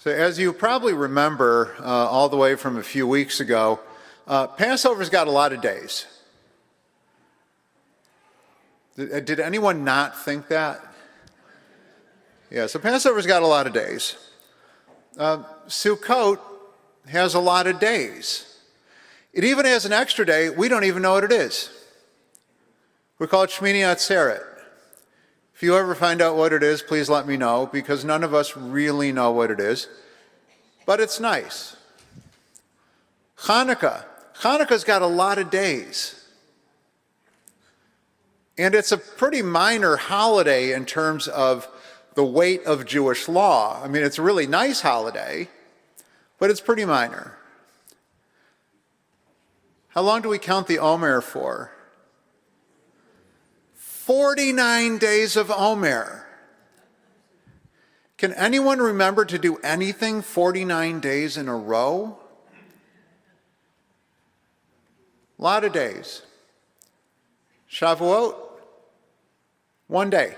So as you probably remember, all the way from a few weeks ago, Passover's got a lot of days. Did anyone not think that? Yeah, so Passover's got a lot of days. Sukkot has a lot of days. It even has an extra day. We don't even know what it is. We call it Shmini Atzeret. If you ever find out what it is, please let me know, because none of us really know what it is. But it's nice. Hanukkah. Hanukkah's got a lot of days. And it's a pretty minor holiday in terms of the weight of Jewish law. I mean, it's a really nice holiday, but it's pretty minor. How long do we count the Omer for? 49 days of Omer. Can anyone remember to do anything 49 days in a row? A lot of days. Shavuot, 1 day.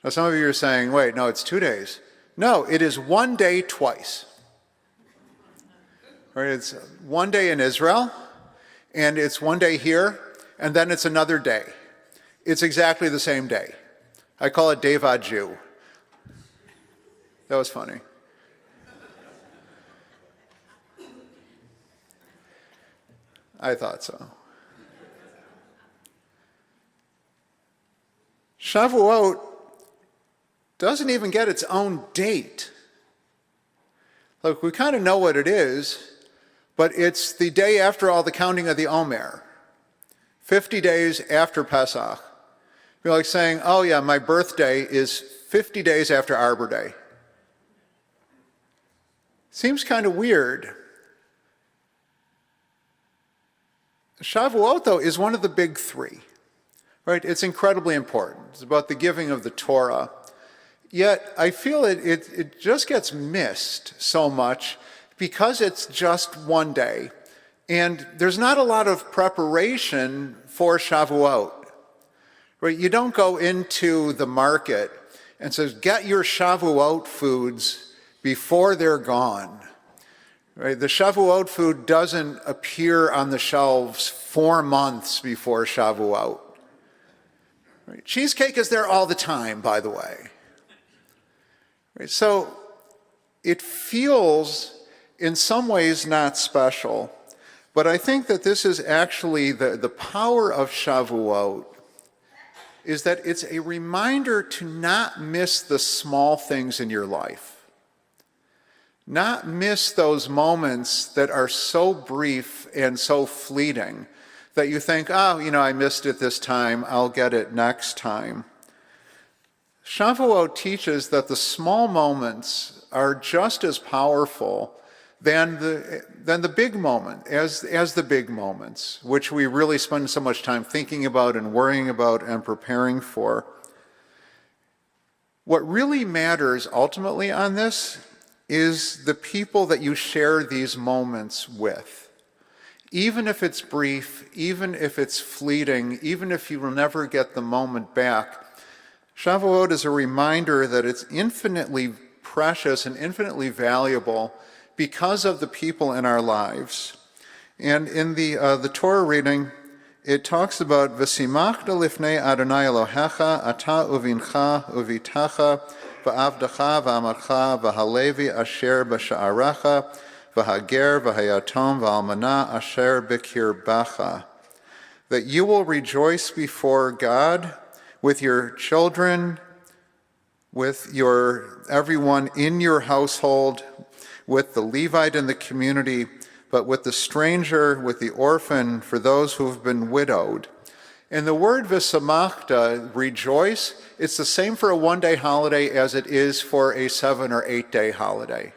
Now some of you are saying, wait, no, it's 2 days. No, it is 1 day twice. Right, it's 1 day in Israel, and it's 1 day here, and then it's another day. It's exactly the same day. I call it Day Vaju. That was funny. I thought so. Shavuot doesn't even get its own date. Look, we kind of know what it is, but it's the day after all the counting of the Omer, 50 days after Pesach. You're like saying, oh yeah, my birthday is 50 days after Arbor Day. Seems kind of weird. Shavuot, though, is one of the big three, right? It's incredibly important. It's about the giving of the Torah. Yet, I feel it just gets missed so much because it's just 1 day. And there's not a lot of preparation for Shavuot. Right? You don't go into the market and say, get your Shavuot foods before they're gone. Right? The Shavuot food doesn't appear on the shelves 4 months before Shavuot. Right? Cheesecake is there all the time, by the way. Right? So it feels in some ways not special, but I think that this is actually the power of Shavuot is that it's a reminder to not miss the small things in your life. Not miss those moments that are so brief and so fleeting that you think, oh, I missed it this time, I'll get it next time. Shavuot teaches that the small moments are just as powerful than the big moment, as the big moments, which we really spend so much time thinking about and worrying about and preparing for. What really matters ultimately on this is the people that you share these moments with. Even if it's brief, even if it's fleeting, even if you will never get the moment back, Shavuot is a reminder that it's infinitely precious and infinitely valuable because of the people in our lives. And in the Torah reading, it talks about V'simachta lifnei Adonai Elohecha ata uvincha uvitacha v'avdacha v'amarcha v'halevi asher b'sha'arecha v'hager v'hayatom v'almana asher b'kirbacha. That you will rejoice before God with your children, with everyone in your household, with the Levite in the community, but with the stranger, with the orphan, for those who have been widowed. And the word v'samachta, rejoice, it's the same for a 1-day holiday as it is for a 7 or 8 day holiday.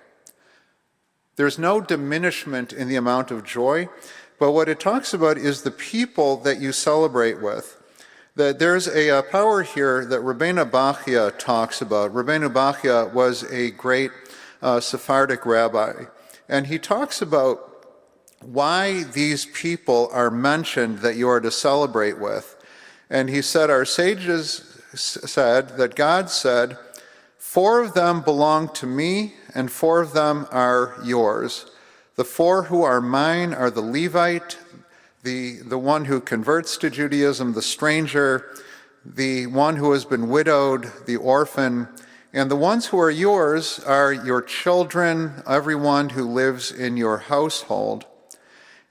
There's no diminishment in the amount of joy, but what it talks about is the people that you celebrate with. That there's a power here that Rabbeinu Bachya talks about. Rabbeinu Bachya was a great Sephardic rabbi, and he talks about why these people are mentioned that you are to celebrate with. And he said, our sages said that God said, 4 of them belong to me, and 4 of them are yours. The 4 who are mine are the Levite, the one who converts to Judaism, the stranger, the one who has been widowed, the orphan, and the ones who are yours are your children, everyone who lives in your household.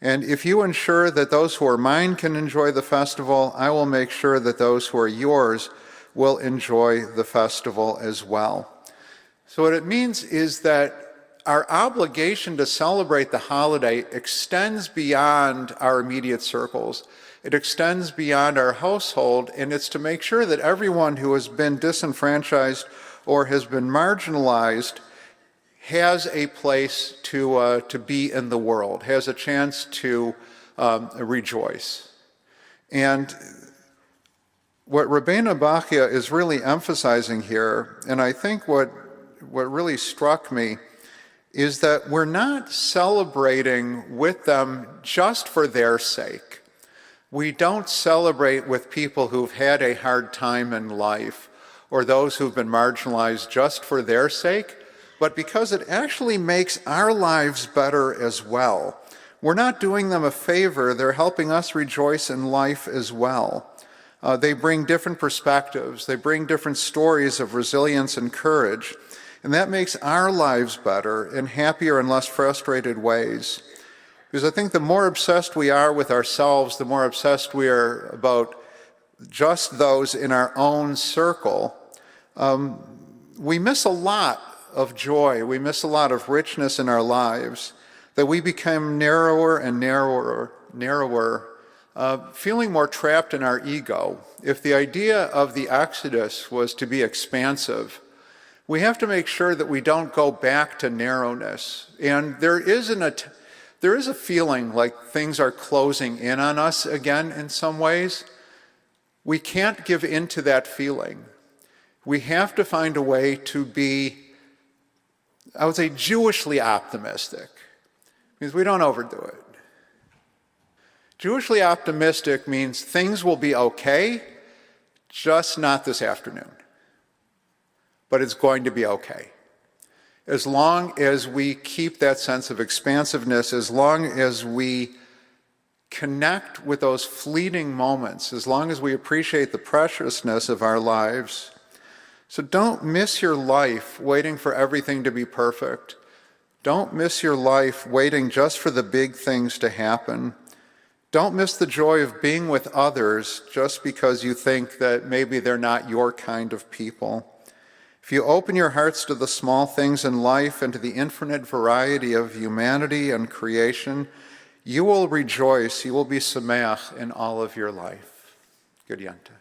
And if you ensure that those who are mine can enjoy the festival, I will make sure that those who are yours will enjoy the festival as well. So what it means is that our obligation to celebrate the holiday extends beyond our immediate circles. It extends beyond our household, and it's to make sure that everyone who has been disenfranchised or has been marginalized has a place to be in the world, has a chance to rejoice. And what Rabbeinu Bachia is really emphasizing here, and I think what really struck me, is that we're not celebrating with them just for their sake. We don't celebrate with people who've had a hard time in life or those who've been marginalized just for their sake, but because it actually makes our lives better as well. We're not doing them a favor, they're helping us rejoice in life as well. They bring different perspectives, they bring different stories of resilience and courage, and that makes our lives better in happier and less frustrated ways. Because I think the more obsessed we are with ourselves, the more obsessed we are about just those in our own circle, we miss a lot of joy, we miss a lot of richness in our lives, that we become narrower and narrower, feeling more trapped in our ego. If the idea of the Exodus was to be expansive, we have to make sure that we don't go back to narrowness. And there is a feeling like things are closing in on us again in some ways. We can't give in to that feeling. We have to find a way to be, I would say, Jewishly optimistic, because we don't overdo it. Jewishly optimistic means things will be okay, just not this afternoon. But it's going to be okay. As long as we keep that sense of expansiveness, as long as we connect with those fleeting moments, as long as we appreciate the preciousness of our lives. So don't miss your life waiting for everything to be perfect. Don't miss your life waiting just for the big things to happen. Don't miss the joy of being with others just because you think that maybe they're not your kind of people. If you open your hearts to the small things in life and to the infinite variety of humanity and creation, you will rejoice, you will be sameach in all of your life. Good Yontif.